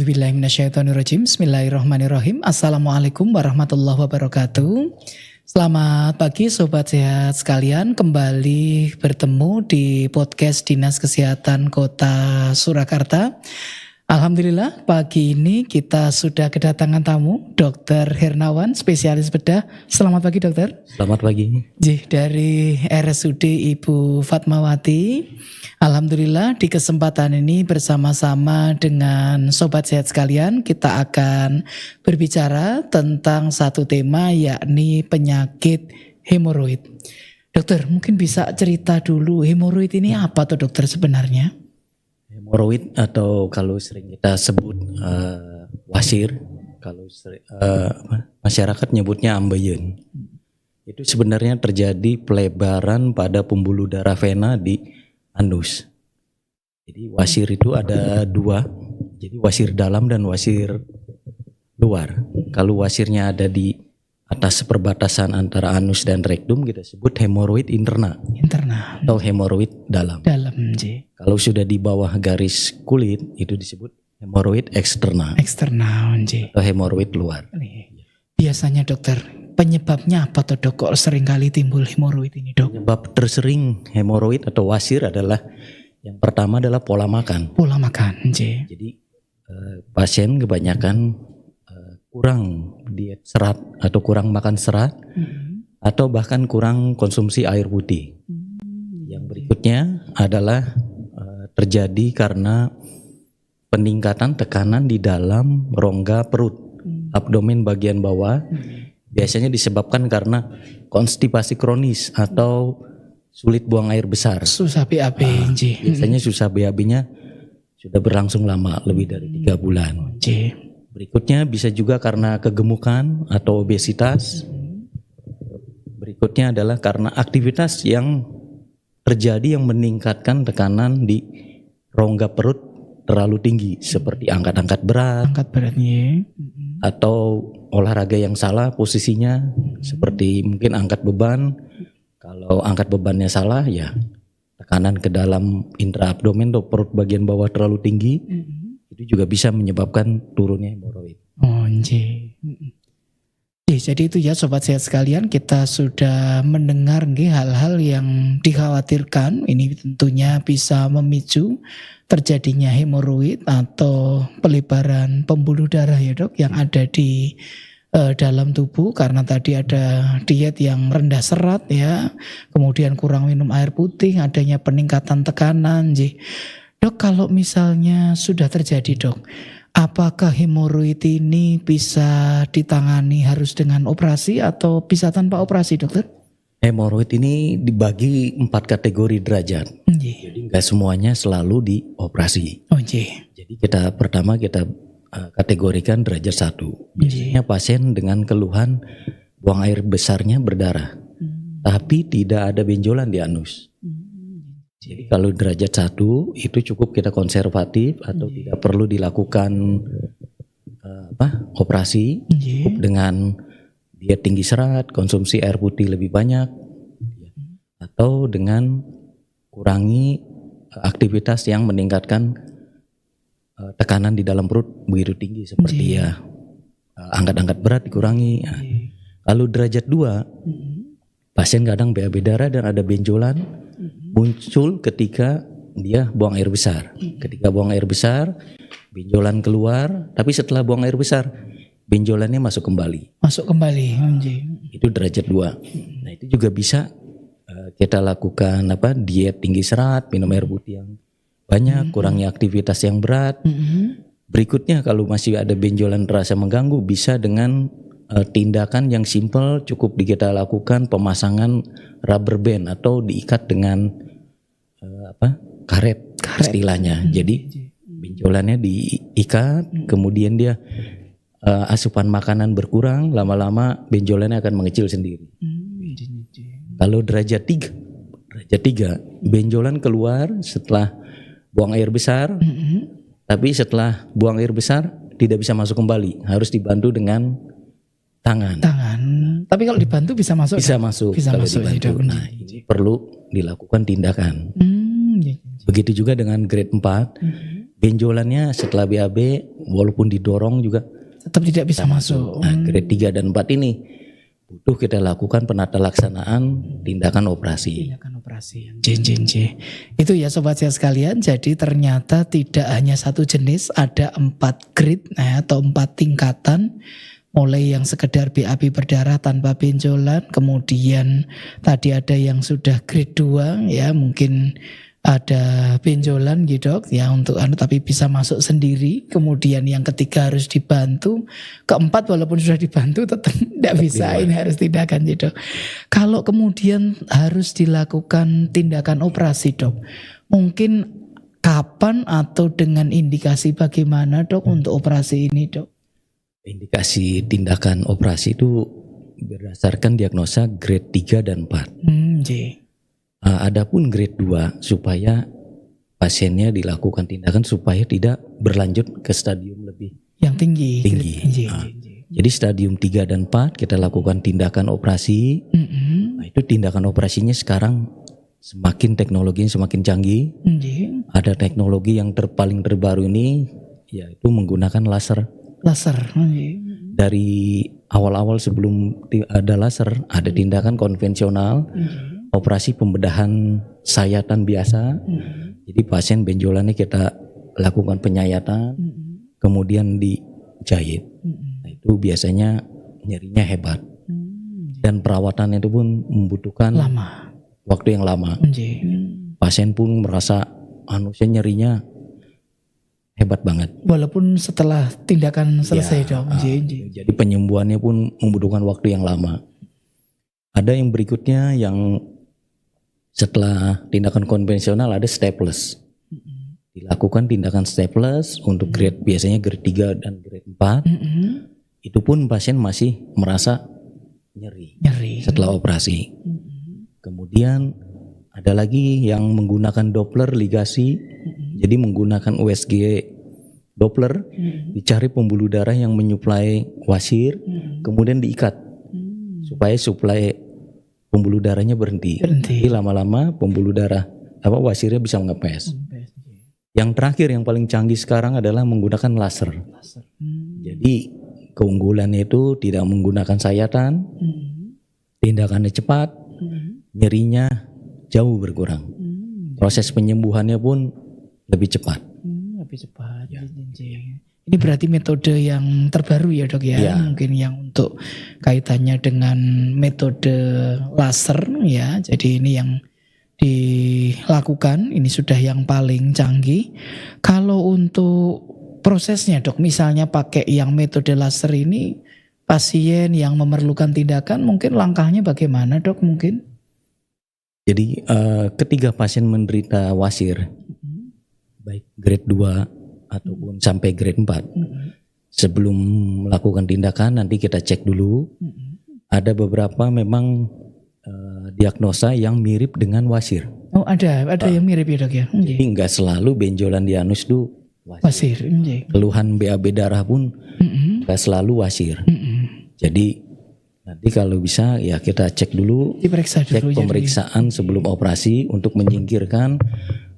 A'udzubillahiminasyaitonirrajim. Bismillahirrahmanirrahim. Assalamualaikum warahmatullahi wabarakatuh. Selamat pagi Sobat Sehat sekalian. Kembali bertemu di podcast Dinas Kesehatan Kota Surakarta. Alhamdulillah pagi ini kita sudah kedatangan tamu Dr. Hernawan, spesialis bedah. Selamat pagi dokter. Selamat pagi. Dari RSUD Ibu Fatmawati. Alhamdulillah di kesempatan ini bersama-sama dengan Sobat Sehat sekalian kita akan berbicara tentang satu tema yakni penyakit hemoroid. Dokter mungkin bisa cerita dulu hemoroid ini apa tuh dokter sebenarnya? Hemoroid atau kalau sering kita sebut wasir, kalau masyarakat nyebutnya ambeien. Itu sebenarnya terjadi pelebaran pada pembuluh darah vena di anus. Jadi wasir itu ada dua, jadi wasir dalam dan wasir luar. Kalau wasirnya ada di atas perbatasan antara anus dan rektum kita sebut hemoroid interna. Interna. Atau hemoroid dalam. Dalam, Kalau sudah di bawah garis kulit itu disebut hemoroid eksterna. Eksternal, Atau hemoroid luar. Biasanya dokter, penyebabnya apa tuh dok? Kok sering kali timbul hemoroid ini dok? Penyebab tersering hemoroid atau wasir adalah yang pertama adalah pola makan. Pola makan, Jadi pasien kebanyakan kurang diet serat atau kurang makan serat atau bahkan kurang konsumsi air putih. Yang berikutnya adalah terjadi karena peningkatan tekanan di dalam rongga perut, abdomen bagian bawah. Biasanya disebabkan karena konstipasi kronis atau sulit buang air besar. Susah BAB, biasanya susah BAB-nya sudah berlangsung lama, lebih dari 3 bulan. Berikutnya bisa juga karena kegemukan atau obesitas. Berikutnya adalah karena aktivitas yang terjadi yang meningkatkan tekanan di rongga perut terlalu tinggi, seperti angkat-angkat berat, atau olahraga yang salah posisinya, seperti mungkin angkat beban. Kalau angkat bebannya salah ya tekanan ke dalam intraabdomen atau perut bagian bawah terlalu tinggi. Itu juga bisa menyebabkan turunnya hemoroid. Jadi itu ya Sobat Sehat sekalian, kita sudah mendengar hal-hal yang dikhawatirkan. Ini tentunya bisa memicu terjadinya hemoroid atau pelebaran pembuluh darah ya dok, yang ada di dalam tubuh karena tadi ada diet yang rendah serat ya, kemudian kurang minum air putih, adanya peningkatan tekanan. Dok, kalau misalnya sudah terjadi dok, apakah hemoroid ini bisa ditangani harus dengan operasi atau bisa tanpa operasi dokter? Hemoroid ini dibagi 4 kategori derajat. Jadi nggak semuanya selalu dioperasi. Jadi pertama kita kategorikan derajat 1. Biasanya pasien dengan keluhan buang air besarnya berdarah, tapi tidak ada benjolan di anus. Jadi kalau derajat 1 itu cukup kita konservatif atau tidak perlu dilakukan operasi, cukup dengan diet tinggi serat, konsumsi air putih lebih banyak, atau dengan kurangi aktivitas yang meningkatkan tekanan di dalam perut begitu tinggi seperti angkat-angkat berat dikurangi. Kalau derajat 2 pasien kadang BAB darah dan ada benjolan muncul ketika dia buang air besar. Ketika buang air besar, benjolan keluar, tapi setelah buang air besar, benjolannya masuk kembali. Itu derajat 2. Nah, itu juga bisa kita lakukan diet tinggi serat, minum air putih yang banyak, kurangi aktivitas yang berat. Berikutnya kalau masih ada benjolan terasa mengganggu, bisa dengan tindakan yang simpel, cukup kita lakukan pemasangan rubber band atau diikat dengan karet istilahnya. Jadi benjolannya diikat, kemudian dia asupan makanan berkurang, lama-lama benjolannya akan mengecil sendiri. Kalau derajat 3 benjolan keluar setelah buang air besar, tapi setelah buang air besar tidak bisa masuk kembali, harus dibantu dengan tangan. Tapi kalau dibantu bisa masuk? Bisa masuk. Kalau dibantu. Nah, ini perlu dilakukan tindakan. Begitu juga dengan grade 4. Benjolannya setelah BAB walaupun didorong juga Tetap tidak bisa masuk. Nah, grade 3 dan 4 ini butuh kita lakukan penata laksanaan tindakan operasi. Tindakan operasi. J. Itu ya sobat sehat sekalian. Jadi ternyata tidak hanya satu jenis, ada 4 grade atau 4 tingkatan. Mulai yang sekedar BAB berdarah tanpa benjolan, kemudian tadi ada yang sudah grade 2 ya, mungkin ada benjolan gitu ya untuk tapi bisa masuk sendiri. Kemudian yang ketiga harus dibantu, keempat walaupun sudah dibantu tetap tidak bisa, ini harus tindakan gitu. Kalau kemudian harus dilakukan tindakan operasi dok, mungkin kapan atau dengan indikasi bagaimana dok untuk operasi ini dok? Indikasi tindakan operasi itu berdasarkan diagnosa grade 3 dan 4. Adapun grade 2 supaya pasiennya dilakukan tindakan supaya tidak berlanjut ke stadium lebih yang tinggi. Jadi stadium 3 dan 4 kita lakukan tindakan operasi. Nah, itu tindakan operasinya sekarang semakin teknologinya semakin canggih. Ada teknologi yang paling terbaru ini yaitu menggunakan laser. Dari awal-awal sebelum ada laser ada tindakan konvensional. Operasi pembedahan sayatan biasa. Jadi pasien benjolannya kita lakukan penyayatan, kemudian dijahit. Nah, itu biasanya nyerinya hebat. Dan perawatan itu pun membutuhkan waktu yang lama. Pasien pun merasa nyerinya hebat banget. Walaupun setelah tindakan selesai dok. Jadi penyembuhannya pun membutuhkan waktu yang lama. Ada yang berikutnya yang setelah tindakan konvensional ada staples. Dilakukan tindakan staples untuk grade biasanya grade 3 dan grade 4. Itu pun pasien masih merasa nyeri. Setelah operasi. Kemudian ada lagi yang menggunakan Doppler ligasi. Jadi menggunakan USG Doppler, dicari pembuluh darah yang menyuplai wasir, kemudian diikat supaya suplai pembuluh darahnya berhenti. Jadi lama-lama pembuluh darah wasirnya bisa ngepes. Yang terakhir yang paling canggih sekarang adalah menggunakan laser. Jadi keunggulannya itu tidak menggunakan sayatan, tindakannya cepat, nyerinya jauh berkurang. Proses penyembuhannya pun lebih cepat. Ini berarti metode yang terbaru ya dok ya, mungkin yang untuk kaitannya dengan metode laser ya. Jadi ini yang dilakukan, ini sudah yang paling canggih. Kalau untuk prosesnya dok, misalnya pakai yang metode laser ini, pasien yang memerlukan tindakan mungkin langkahnya bagaimana dok mungkin? Jadi ketika pasien menderita wasir, baik grade 2 ataupun sampai grade 4, sebelum melakukan tindakan nanti kita cek dulu. Ada beberapa memang diagnosa yang mirip dengan wasir. Oh ada yang mirip ya dok ya? Jadi nggak selalu benjolan di anus itu wasir. Keluhan BAB darah pun nggak selalu wasir. Jadi nanti kalau bisa ya kita cek dulu, cek pemeriksaan sebelum operasi untuk menyingkirkan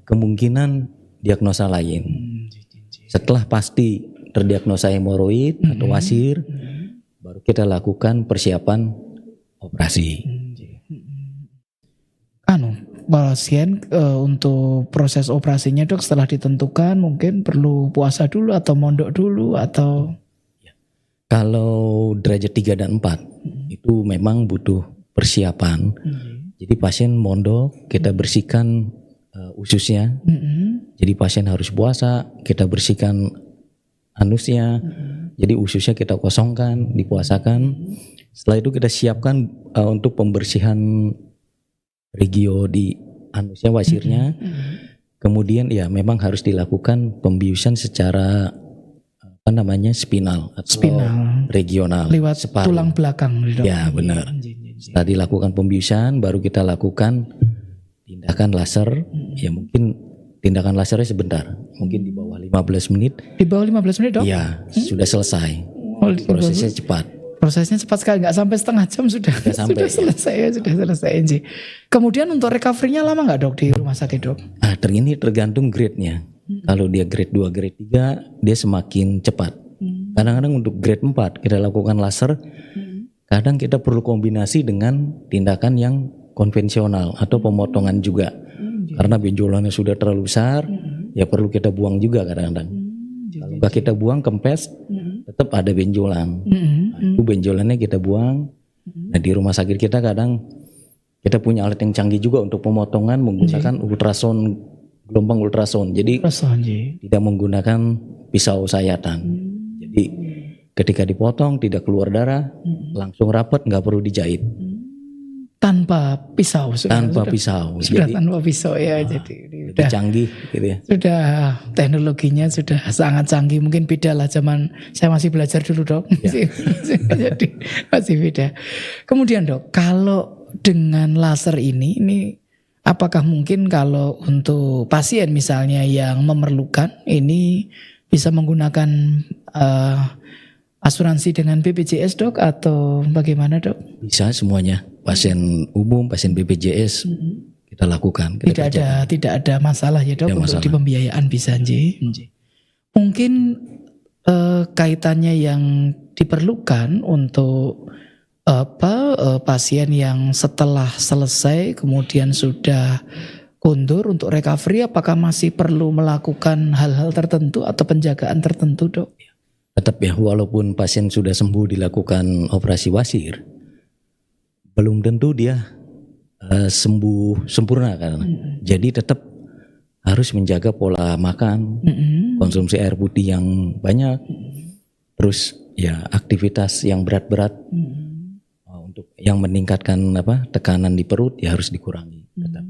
kemungkinan diagnosa lain. Setelah pasti terdiagnosa hemoroid atau wasir, baru kita lakukan persiapan operasi. Pasien untuk proses operasinya dok setelah ditentukan mungkin perlu puasa dulu atau mondok dulu atau? Kalau derajat 3 dan 4 itu memang butuh persiapan. Jadi pasien mondok, kita bersihkan ususnya. Jadi pasien harus puasa, kita bersihkan anusnya. Jadi ususnya kita kosongkan, dipuasakan. Setelah itu kita siapkan untuk pembersihan regio di anusnya, wasirnya. Kemudian ya memang harus dilakukan pembiusan secara spinal atau regional lewat tulang belakang. Ya benar. Setelah dilakukan pembiusan baru kita lakukan tindakan laser. Ya mungkin tindakan lasernya sebentar, mungkin di bawah 15 menit. Di bawah 15 menit dok? Ya sudah selesai. Prosesnya cepat. Prosesnya cepat sekali, nggak sampai setengah jam sudah selesai. Kemudian untuk recovery-nya lama nggak dok di rumah sakit dok? Ini tergantung grade-nya. Kalau dia grade 2, grade 3 dia semakin cepat. Kadang-kadang untuk grade 4 kita lakukan laser. Kadang kita perlu kombinasi dengan tindakan yang konvensional atau pemotongan juga. Karena benjolannya sudah terlalu besar, ya perlu kita buang juga kadang-kadang. Kalau nggak kita buang kempes, tetap ada benjolan. Nah, itu benjolannya kita buang. Nah, di rumah sakit kita kadang kita punya alat yang canggih juga untuk pemotongan menggunakan ultrasound, gelombang ultrasound. Jadi tidak menggunakan pisau sayatan. Jadi ketika dipotong tidak keluar darah, langsung rapat, nggak perlu dijahit. Tanpa pisau. Pisau. Sudah jadi, tanpa pisau ya. Jadi lebih canggih gitu ya. Sudah teknologinya sudah sangat canggih. Mungkin beda lah zaman saya masih belajar dulu dok. Ya. Jadi masih beda. Kemudian dok, kalau dengan laser ini apakah mungkin kalau untuk pasien misalnya yang memerlukan ini bisa menggunakan asuransi dengan BPJS dok atau bagaimana dok? Bisa semuanya, pasien umum, pasien BPJS kita lakukan. Tidak ada masalah ya dok untuk di pembiayaan bisa nji. Mungkin kaitannya yang diperlukan untuk pasien yang setelah selesai kemudian sudah kondur untuk recovery, apakah masih perlu melakukan hal-hal tertentu atau penjagaan tertentu dok? Tetap ya, walaupun pasien sudah sembuh dilakukan operasi wasir, belum tentu dia sembuh sempurna kan. Jadi tetap harus menjaga pola makan, konsumsi air putih yang banyak, terus ya aktivitas yang berat-berat untuk yang meningkatkan tekanan di perut ya harus dikurangi. Tetap.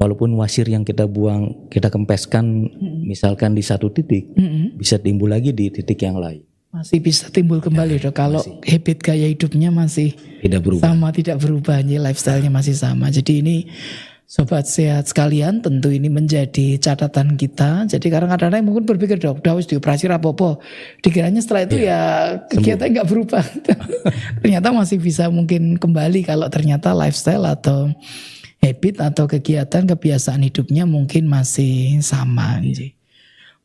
Walaupun wasir yang kita buang, kita kempeskan misalkan di satu titik, bisa timbul lagi di titik yang lain. Masih bisa timbul kembali dok, kalau habit gaya hidupnya masih tidak berubah. Tidak berubah, lifestyle-nya masih sama. Jadi ini sobat sehat sekalian, tentu ini menjadi catatan kita. Jadi kadang-kadang mungkin berpikir dok, udah harus dioperasi rapopo. Dikiranya setelah itu kegiatan nggak berubah. Ternyata masih bisa mungkin kembali kalau ternyata lifestyle atau habit atau kegiatan kebiasaan hidupnya mungkin masih sama.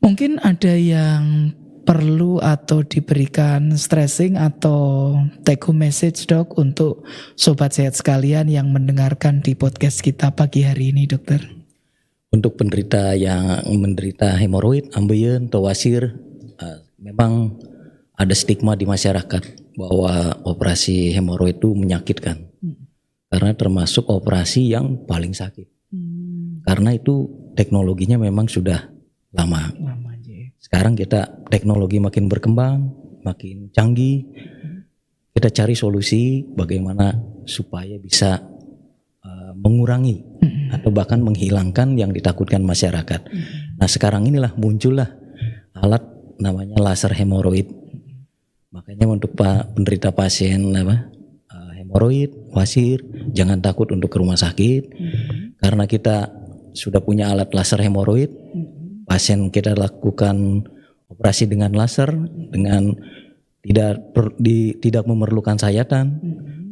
Mungkin ada yang perlu atau diberikan stressing atau take home message dok untuk sobat sehat sekalian yang mendengarkan di podcast kita pagi hari ini dokter. Untuk penderita yang menderita hemoroid, ambeien, atau wasir, memang ada stigma di masyarakat bahwa operasi hemoroid itu menyakitkan. Karena termasuk operasi yang paling sakit. Karena itu teknologinya memang sudah lama. Sekarang teknologi makin berkembang, makin canggih. Kita cari solusi bagaimana supaya bisa mengurangi atau bahkan menghilangkan yang ditakutkan masyarakat. Nah sekarang inilah muncullah alat namanya laser hemoroid. Makanya untuk penderita pasien hemoroid, wasir, jangan takut untuk ke rumah sakit. Karena kita sudah punya alat laser hemoroid, pasien kita lakukan operasi dengan laser, dengan tidak memerlukan sayatan,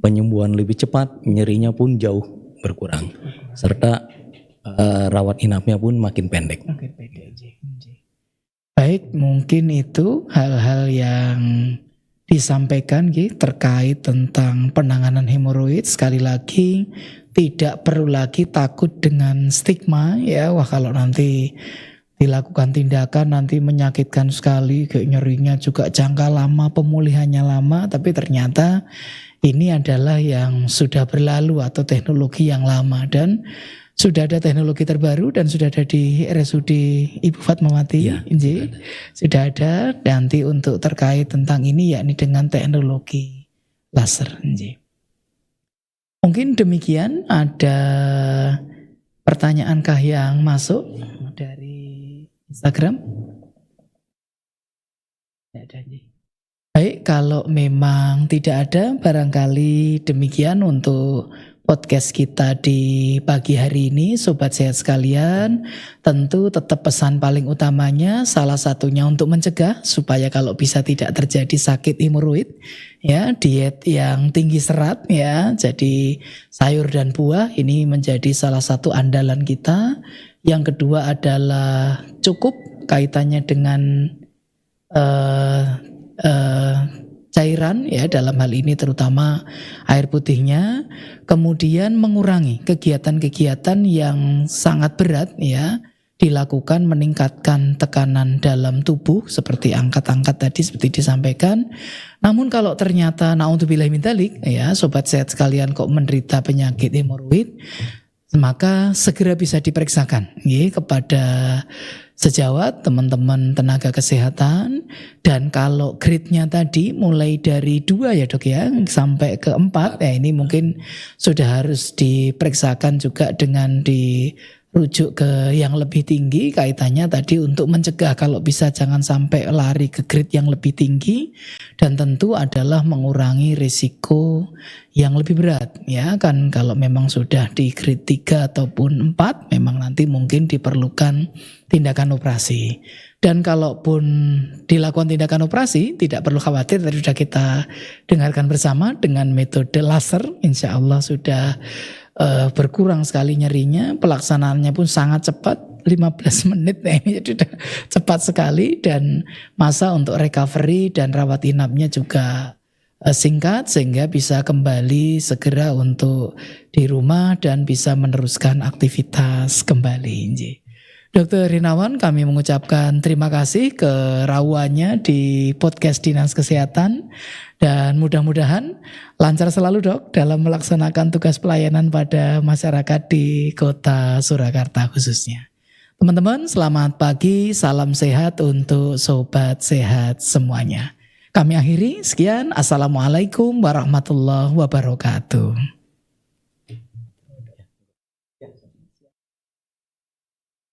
penyembuhan lebih cepat, nyerinya pun jauh berkurang, serta rawat inapnya pun makin pendek. Baik, mungkin itu hal-hal yang disampaikan terkait tentang penanganan hemoroid. Sekali lagi tidak perlu lagi takut dengan stigma ya, wah kalau nanti dilakukan tindakan nanti menyakitkan sekali, kayak nyerinya juga jangka lama, pemulihannya lama, tapi ternyata ini adalah yang sudah berlalu atau teknologi yang lama dan sudah ada teknologi terbaru dan sudah ada di RSUD Ibu Fatmawati, sudah ada nanti untuk terkait tentang ini yakni dengan teknologi laser. Mungkin demikian, ada pertanyaankah yang masuk dari Instagram? Tidak ada. Baik, kalau memang tidak ada, barangkali demikian untuk podcast kita di pagi hari ini. Sobat sehat sekalian, tentu tetap pesan paling utamanya salah satunya untuk mencegah supaya kalau bisa tidak terjadi sakit hemoroid ya, diet yang tinggi serat ya, jadi sayur dan buah ini menjadi salah satu andalan kita. Yang kedua adalah cukup, kaitannya dengan cairan ya, dalam hal ini terutama air putihnya. Kemudian mengurangi kegiatan-kegiatan yang sangat berat ya, dilakukan meningkatkan tekanan dalam tubuh seperti angkat-angkat tadi seperti disampaikan. Namun kalau ternyata naudzubillah min dzalik ya, sobat sehat sekalian kok menderita penyakit hemoroid, maka segera bisa diperiksakan ya, kepada sejawat, teman-teman tenaga kesehatan. Dan kalau grade-nya tadi mulai dari 2 ya dok ya sampai ke 4 ya, ini mungkin sudah harus diperiksakan juga dengan dirujuk ke yang lebih tinggi, kaitannya tadi untuk mencegah kalau bisa jangan sampai lari ke grade yang lebih tinggi, dan tentu adalah mengurangi risiko yang lebih berat ya kan. Kalau memang sudah di grade 3 ataupun 4 memang nanti mungkin diperlukan tindakan operasi. Dan kalaupun dilakukan tindakan operasi tidak perlu khawatir, tadi sudah kita dengarkan bersama dengan metode laser, insya Allah sudah berkurang sekali nyerinya, pelaksanaannya pun sangat cepat, 15 menit nah ini sudah cepat sekali, dan masa untuk recovery dan rawat inapnya juga singkat sehingga bisa kembali segera untuk di rumah dan bisa meneruskan aktivitas kembali. Dr. Rinawan, kami mengucapkan terima kasih kerawannya di podcast Dinas Kesehatan, dan mudah-mudahan lancar selalu dok dalam melaksanakan tugas pelayanan pada masyarakat di Kota Surakarta khususnya. Teman-teman, selamat pagi, salam sehat untuk sobat sehat semuanya. Kami akhiri, sekian, assalamualaikum warahmatullahi wabarakatuh.